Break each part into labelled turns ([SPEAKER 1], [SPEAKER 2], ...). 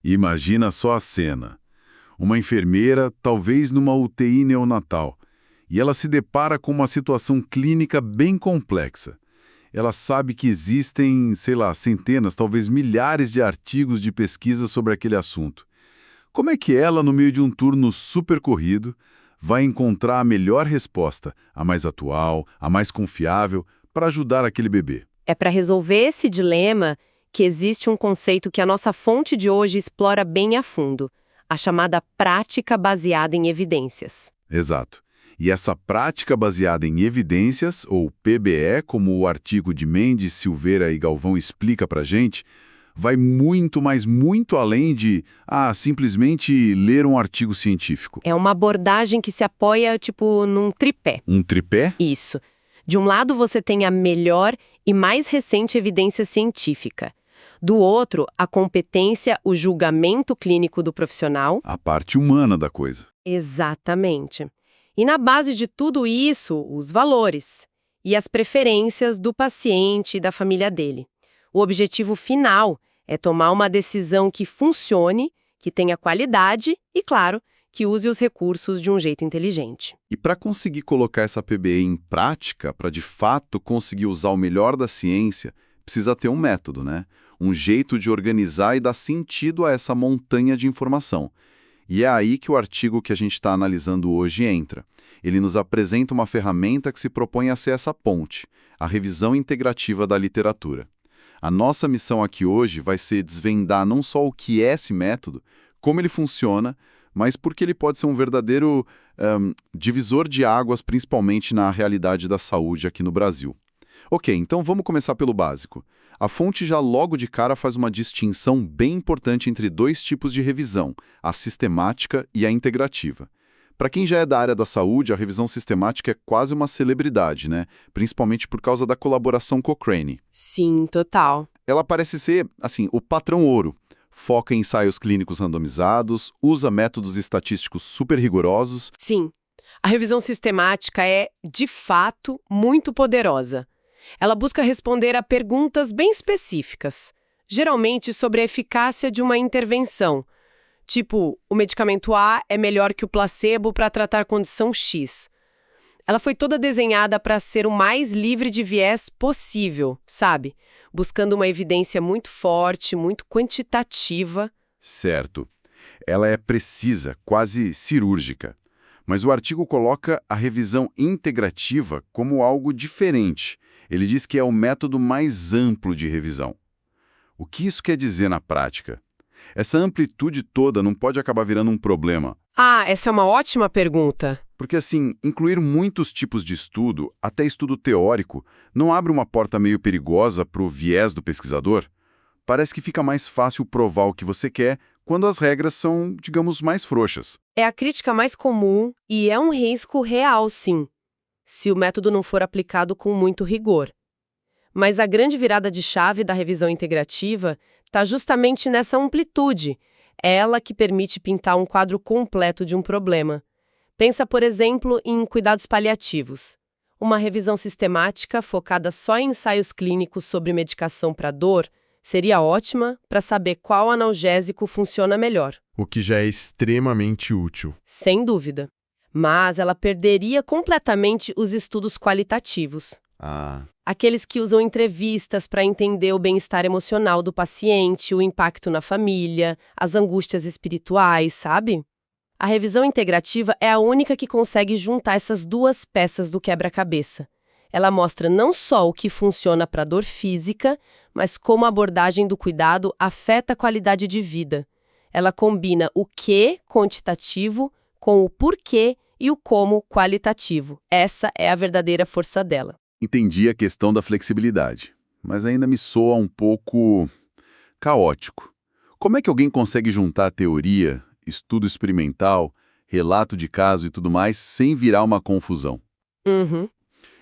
[SPEAKER 1] Imagina só a cena. Uma enfermeira, talvez numa UTI neonatal, e ela se depara com uma situação clínica bem complexa. Ela sabe que existem, sei lá, centenas, talvez milhares de artigos de pesquisa sobre aquele assunto. Como é que ela, no meio de um turno super corrido, vai encontrar a melhor resposta, a mais atual, a mais confiável, para ajudar aquele bebê?
[SPEAKER 2] É para resolver esse dilema que existe um conceito que a nossa fonte de hoje explora bem a fundo, a chamada prática baseada em evidências.
[SPEAKER 1] Exato. E essa prática baseada em evidências, ou PBE, como o artigo de Mendes, Silveira e Galvão explica pra gente, vai muito, mas muito além de, simplesmente ler um artigo científico.
[SPEAKER 2] É uma abordagem que se apoia, num tripé.
[SPEAKER 1] Um tripé?
[SPEAKER 2] Isso. De um lado, você tem a melhor e mais recente evidência científica. Do outro, a competência, o julgamento clínico do profissional.
[SPEAKER 1] A parte humana da coisa.
[SPEAKER 2] Exatamente. E na base de tudo isso, os valores e as preferências do paciente e da família dele. O objetivo final é tomar uma decisão que funcione, que tenha qualidade e, claro, que use os recursos de um jeito inteligente.
[SPEAKER 1] E para conseguir colocar essa PBE em prática, para de fato conseguir usar o melhor da ciência, precisa ter um método, né? Um jeito de organizar e dar sentido a essa montanha de informação. E é aí que o artigo que a gente está analisando hoje entra. Ele nos apresenta uma ferramenta que se propõe a ser essa ponte, a revisão integrativa da literatura. A nossa missão aqui hoje vai ser desvendar não só o que é esse método, como ele funciona, mas porque ele pode ser um verdadeiro divisor de águas, principalmente na realidade da saúde aqui no Brasil. Ok, então vamos começar pelo básico. A fonte já logo de cara faz uma distinção bem importante entre dois tipos de revisão, a sistemática e a integrativa. Para quem já é da área da saúde, a revisão sistemática é quase uma celebridade, né? Principalmente por causa da colaboração Cochrane.
[SPEAKER 2] Sim, total.
[SPEAKER 1] Ela parece ser, o patrão ouro. Foca em ensaios clínicos randomizados, usa métodos estatísticos super rigorosos.
[SPEAKER 2] Sim, a revisão sistemática é, de fato, muito poderosa. Ela busca responder a perguntas bem específicas, geralmente sobre a eficácia de uma intervenção. Tipo, o medicamento A é melhor que o placebo para tratar condição X. Ela foi toda desenhada para ser o mais livre de viés possível, sabe? Buscando uma evidência muito forte, muito quantitativa.
[SPEAKER 1] Certo. Ela é precisa, quase cirúrgica. Mas o artigo coloca a revisão integrativa como algo diferente. Ele diz que é o método mais amplo de revisão. O que isso quer dizer na prática? Essa amplitude toda não pode acabar virando um problema.
[SPEAKER 2] Essa é uma ótima pergunta.
[SPEAKER 1] Porque, incluir muitos tipos de estudo, até estudo teórico, não abre uma porta meio perigosa para o viés do pesquisador? Parece que fica mais fácil provar o que você quer quando as regras são, digamos, mais frouxas.
[SPEAKER 2] É a crítica mais comum e é um risco real, sim, se o método não for aplicado com muito rigor. Mas a grande virada de chave da revisão integrativa está justamente nessa amplitude. É ela que permite pintar um quadro completo de um problema. Pensa, por exemplo, em cuidados paliativos. Uma revisão sistemática focada só em ensaios clínicos sobre medicação para dor seria ótima para saber qual analgésico funciona melhor.
[SPEAKER 3] O que já é extremamente útil.
[SPEAKER 2] Sem dúvida. Mas ela perderia completamente os estudos qualitativos. Aqueles que usam entrevistas para entender o bem-estar emocional do paciente, o impacto na família, as angústias espirituais, sabe? A revisão integrativa é a única que consegue juntar essas duas peças do quebra-cabeça. Ela mostra não só o que funciona para a dor física, mas como a abordagem do cuidado afeta a qualidade de vida. Ela combina o que quantitativo com o porquê e o como qualitativo. Essa é a verdadeira força dela.
[SPEAKER 1] Entendi a questão da flexibilidade, mas ainda me soa um pouco caótico. Como é que alguém consegue juntar a teoria, estudo experimental, relato de caso e tudo mais sem virar uma confusão?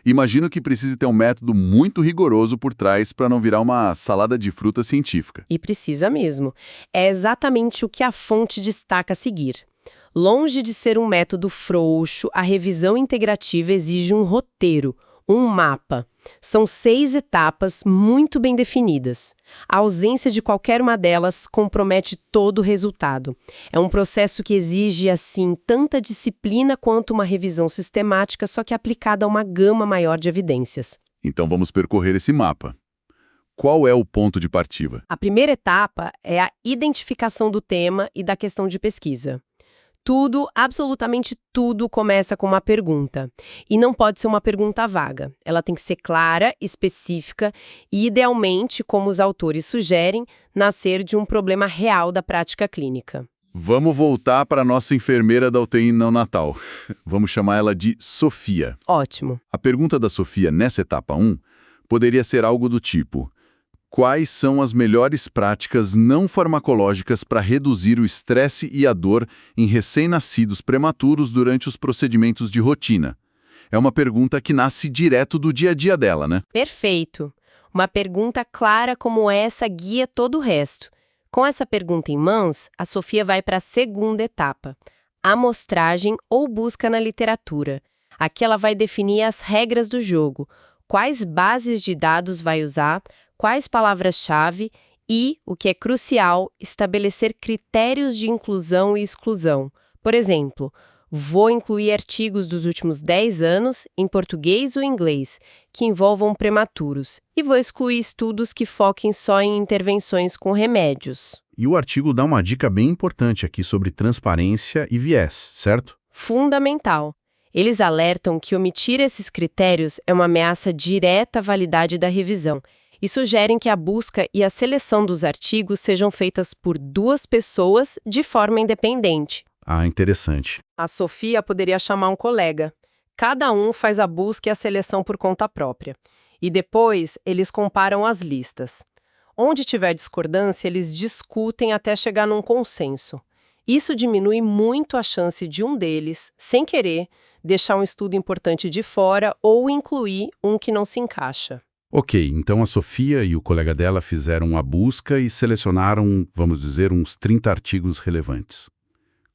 [SPEAKER 1] Imagino que precise ter um método muito rigoroso por trás para não virar uma salada de fruta científica.
[SPEAKER 2] E precisa mesmo. É exatamente o que a fonte destaca a seguir. Longe de ser um método frouxo, a revisão integrativa exige um roteiro, Um mapa. São 6 etapas muito bem definidas. A ausência de qualquer uma delas compromete todo o resultado. É um processo que exige, assim, tanta disciplina quanto uma revisão sistemática, só que aplicada a uma gama maior de evidências.
[SPEAKER 1] Então vamos percorrer esse mapa. Qual é o ponto de partida?
[SPEAKER 2] A primeira etapa é a identificação do tema e da questão de pesquisa. Tudo, absolutamente tudo, começa com uma pergunta. E não pode ser uma pergunta vaga. Ela tem que ser clara, específica e, idealmente, como os autores sugerem, nascer de um problema real da prática clínica.
[SPEAKER 1] Vamos voltar para a nossa enfermeira da UTI neonatal. Vamos chamar ela de Sofia.
[SPEAKER 2] Ótimo.
[SPEAKER 1] A pergunta da Sofia nessa etapa 1 poderia ser algo do tipo: quais são as melhores práticas não farmacológicas para reduzir o estresse e a dor em recém-nascidos prematuros durante os procedimentos de rotina? É uma pergunta que nasce direto do dia a dia dela, né?
[SPEAKER 2] Perfeito. Uma pergunta clara como essa guia todo o resto. Com essa pergunta em mãos, a Sofia vai para a segunda etapa, amostragem ou busca na literatura. Aqui ela vai definir as regras do jogo, quais bases de dados vai usar, quais palavras-chave e, o que é crucial, estabelecer critérios de inclusão e exclusão. Por exemplo, vou incluir artigos dos últimos 10 anos, em português ou inglês, que envolvam prematuros, e vou excluir estudos que foquem só em intervenções com remédios.
[SPEAKER 3] E o artigo dá uma dica bem importante aqui sobre transparência e viés, certo?
[SPEAKER 2] Fundamental. Eles alertam que omitir esses critérios é uma ameaça direta à validade da revisão e sugerem que a busca e a seleção dos artigos sejam feitas por 2 pessoas de forma independente.
[SPEAKER 3] Ah, interessante.
[SPEAKER 2] A Sofia poderia chamar um colega. Cada um faz a busca e a seleção por conta própria. E depois, eles comparam as listas. Onde tiver discordância, eles discutem até chegar num consenso. Isso diminui muito a chance de um deles, sem querer, deixar um estudo importante de fora ou incluir um que não se encaixa.
[SPEAKER 3] Ok, então a Sofia e o colega dela fizeram a busca e selecionaram, vamos dizer, uns 30 artigos relevantes.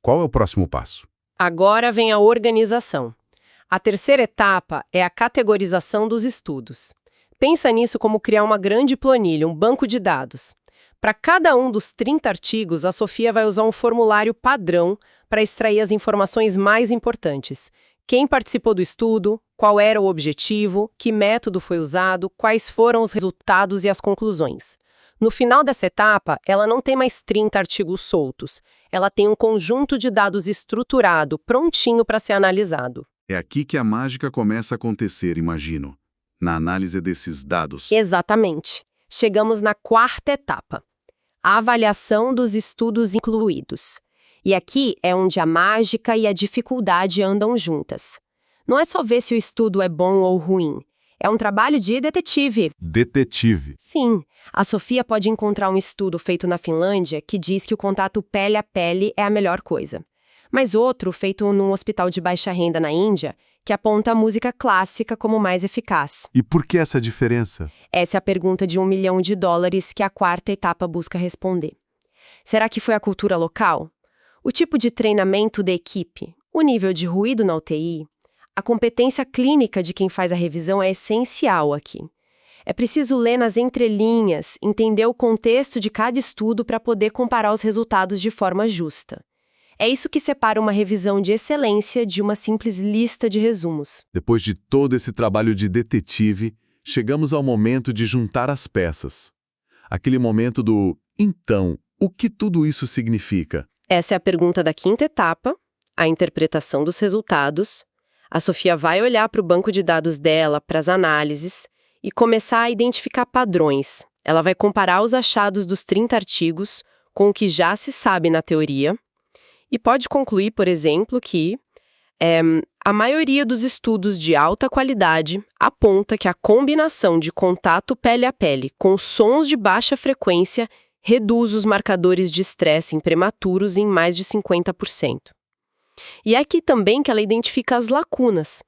[SPEAKER 3] Qual é o próximo passo?
[SPEAKER 2] Agora vem a organização. A terceira etapa é a categorização dos estudos. Pensa nisso como criar uma grande planilha, um banco de dados. Para cada um dos 30 artigos, a Sofia vai usar um formulário padrão para extrair as informações mais importantes. Quem participou do estudo, qual era o objetivo, que método foi usado, quais foram os resultados e as conclusões. No final dessa etapa, ela não tem mais 30 artigos soltos. Ela tem um conjunto de dados estruturado, prontinho para ser analisado.
[SPEAKER 1] É aqui que a mágica começa a acontecer, imagino. Na análise desses dados.
[SPEAKER 2] Exatamente. Chegamos na quarta etapa. A avaliação dos estudos incluídos. E aqui é onde a mágica e a dificuldade andam juntas. Não é só ver se o estudo é bom ou ruim. É um trabalho de detetive.
[SPEAKER 1] Detetive.
[SPEAKER 2] Sim. A Sofia pode encontrar um estudo feito na Finlândia que diz que o contato pele a pele é a melhor coisa. Mas outro, feito num hospital de baixa renda na Índia, que aponta a música clássica como mais eficaz.
[SPEAKER 1] E por que essa diferença?
[SPEAKER 2] Essa é a pergunta de $1 milhão que a quarta etapa busca responder. Será que foi a cultura local? O tipo de treinamento da equipe? O nível de ruído na UTI? A competência clínica de quem faz a revisão é essencial aqui. É preciso ler nas entrelinhas, entender o contexto de cada estudo para poder comparar os resultados de forma justa. É isso que separa uma revisão de excelência de uma simples lista de resumos.
[SPEAKER 1] Depois de todo esse trabalho de detetive, chegamos ao momento de juntar as peças. Aquele momento do então, o que tudo isso significa?
[SPEAKER 2] Essa é a pergunta da quinta etapa, a interpretação dos resultados. A Sofia vai olhar para o banco de dados dela, para as análises, e começar a identificar padrões. Ela vai comparar os achados dos 30 artigos com o que já se sabe na teoria e pode concluir, por exemplo, que a maioria dos estudos de alta qualidade aponta que a combinação de contato pele a pele com sons de baixa frequência reduz os marcadores de estresse em prematuros em mais de 50%. E é aqui também que ela identifica as lacunas.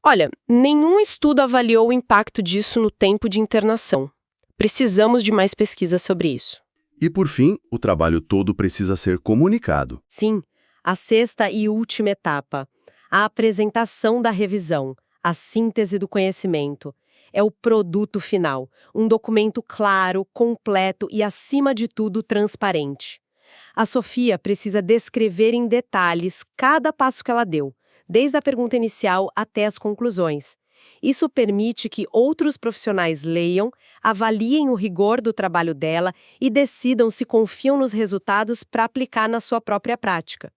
[SPEAKER 2] Olha, nenhum estudo avaliou o impacto disso no tempo de internação. Precisamos de mais pesquisa sobre isso.
[SPEAKER 4] E, por fim, o trabalho todo precisa ser comunicado.
[SPEAKER 2] Sim, a sexta e última etapa, a apresentação da revisão, A síntese do conhecimento. É o produto final, um documento claro, completo e, acima de tudo, transparente. A Sofia precisa descrever em detalhes cada passo que ela deu, desde a pergunta inicial até as conclusões. Isso permite que outros profissionais leiam, avaliem o rigor do trabalho dela e decidam se confiam nos resultados para aplicar na sua própria prática.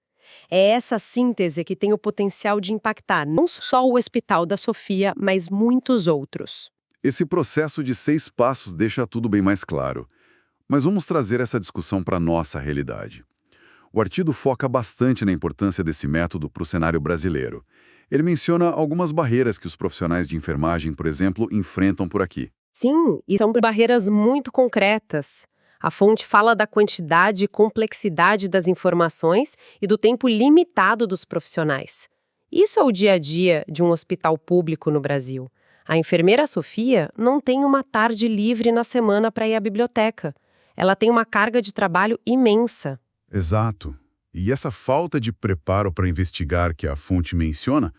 [SPEAKER 2] É essa síntese que tem o potencial de impactar não só o Hospital da Sofia, mas muitos outros.
[SPEAKER 1] Esse processo de 6 passos deixa tudo bem mais claro. Mas vamos trazer essa discussão para a nossa realidade. O artigo foca bastante na importância desse método para o cenário brasileiro. Ele menciona algumas barreiras que os profissionais de enfermagem, por exemplo, enfrentam por aqui.
[SPEAKER 2] Sim, e são barreiras muito concretas. A fonte fala da quantidade e complexidade das informações e do tempo limitado dos profissionais. Isso é o dia a dia de um hospital público no Brasil. A enfermeira Sofia não tem uma tarde livre na semana para ir à biblioteca. Ela tem uma carga de trabalho imensa.
[SPEAKER 3] Exato. E essa falta de preparo para investigar que a fonte menciona,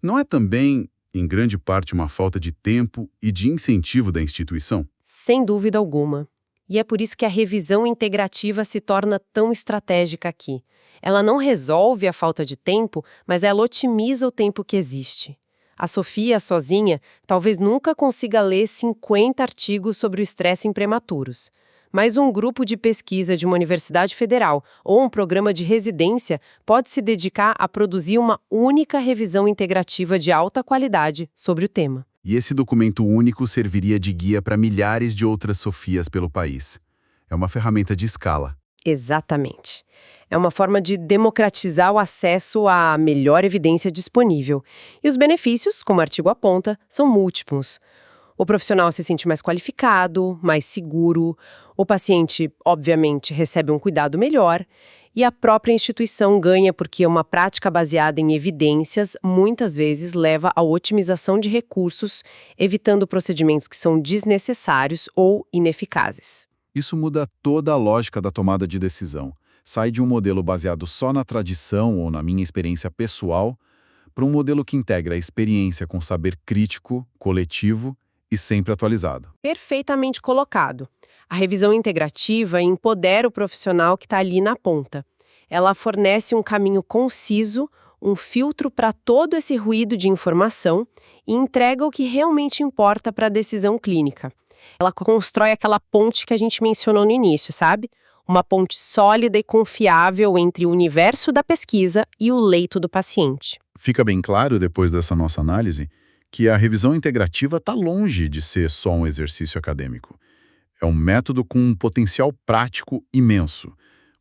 [SPEAKER 3] não é também, em grande parte, uma falta de tempo e de incentivo da instituição?
[SPEAKER 2] Sem dúvida alguma. E é por isso que a revisão integrativa se torna tão estratégica aqui. Ela não resolve a falta de tempo, mas ela otimiza o tempo que existe. A Sofia, sozinha, talvez nunca consiga ler 50 artigos sobre o estresse em prematuros. Mas um grupo de pesquisa de uma universidade federal ou um programa de residência pode se dedicar a produzir uma única revisão integrativa de alta qualidade sobre o tema.
[SPEAKER 3] E esse documento único serviria de guia para milhares de outras Sofias pelo país. É uma ferramenta de escala.
[SPEAKER 2] Exatamente. É uma forma de democratizar o acesso à melhor evidência disponível. E os benefícios, como o artigo aponta, são múltiplos. O profissional se sente mais qualificado, mais seguro, o paciente, obviamente, recebe um cuidado melhor e a própria instituição ganha porque uma prática baseada em evidências muitas vezes leva à otimização de recursos, evitando procedimentos que são desnecessários ou ineficazes.
[SPEAKER 3] Isso muda toda a lógica da tomada de decisão. Sai de um modelo baseado só na tradição ou na minha experiência pessoal para um modelo que integra a experiência com saber crítico, coletivo e sempre atualizado.
[SPEAKER 2] Perfeitamente colocado. A revisão integrativa empodera o profissional que está ali na ponta. Ela fornece um caminho conciso, um filtro para todo esse ruído de informação e entrega o que realmente importa para a decisão clínica. Ela constrói aquela ponte que a gente mencionou no início, sabe? Uma ponte sólida e confiável entre o universo da pesquisa e o leito do paciente.
[SPEAKER 3] Fica bem claro, depois dessa nossa análise, que a revisão integrativa está longe de ser só um exercício acadêmico. É um método com um potencial prático imenso,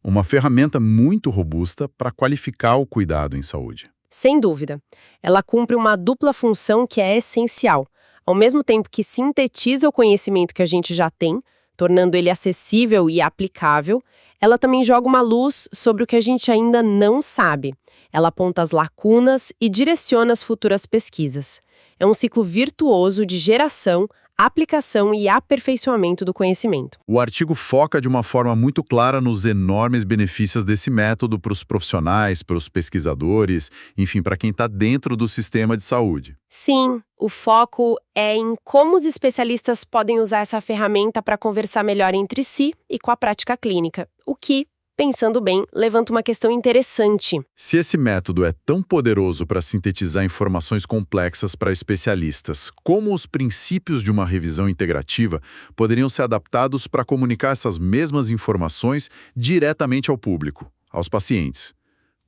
[SPEAKER 3] uma ferramenta muito robusta para qualificar o cuidado em saúde.
[SPEAKER 2] Sem dúvida. Ela cumpre uma dupla função que é essencial. Ao mesmo tempo que sintetiza o conhecimento que a gente já tem, tornando ele acessível e aplicável, ela também joga uma luz sobre o que a gente ainda não sabe. Ela aponta as lacunas e direciona as futuras pesquisas. É um ciclo virtuoso de geração, aplicação e aperfeiçoamento do conhecimento.
[SPEAKER 3] O artigo foca de uma forma muito clara nos enormes benefícios desse método para os profissionais, para os pesquisadores, enfim, para quem está dentro do sistema de saúde.
[SPEAKER 2] Sim, o foco é em como os especialistas podem usar essa ferramenta para conversar melhor entre si e com a prática clínica, o que, pensando bem, levanta uma questão interessante.
[SPEAKER 3] Se esse método é tão poderoso para sintetizar informações complexas para especialistas, como os princípios de uma revisão integrativa poderiam ser adaptados para comunicar essas mesmas informações diretamente ao público, aos pacientes?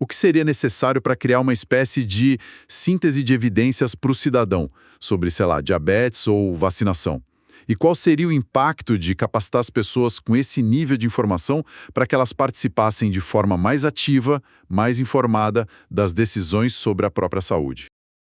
[SPEAKER 3] O que seria necessário para criar uma espécie de síntese de evidências para o cidadão sobre, sei lá, diabetes ou vacinação? E qual seria o impacto de capacitar as pessoas com esse nível de informação para que elas participassem de forma mais ativa, mais informada das decisões sobre a própria saúde?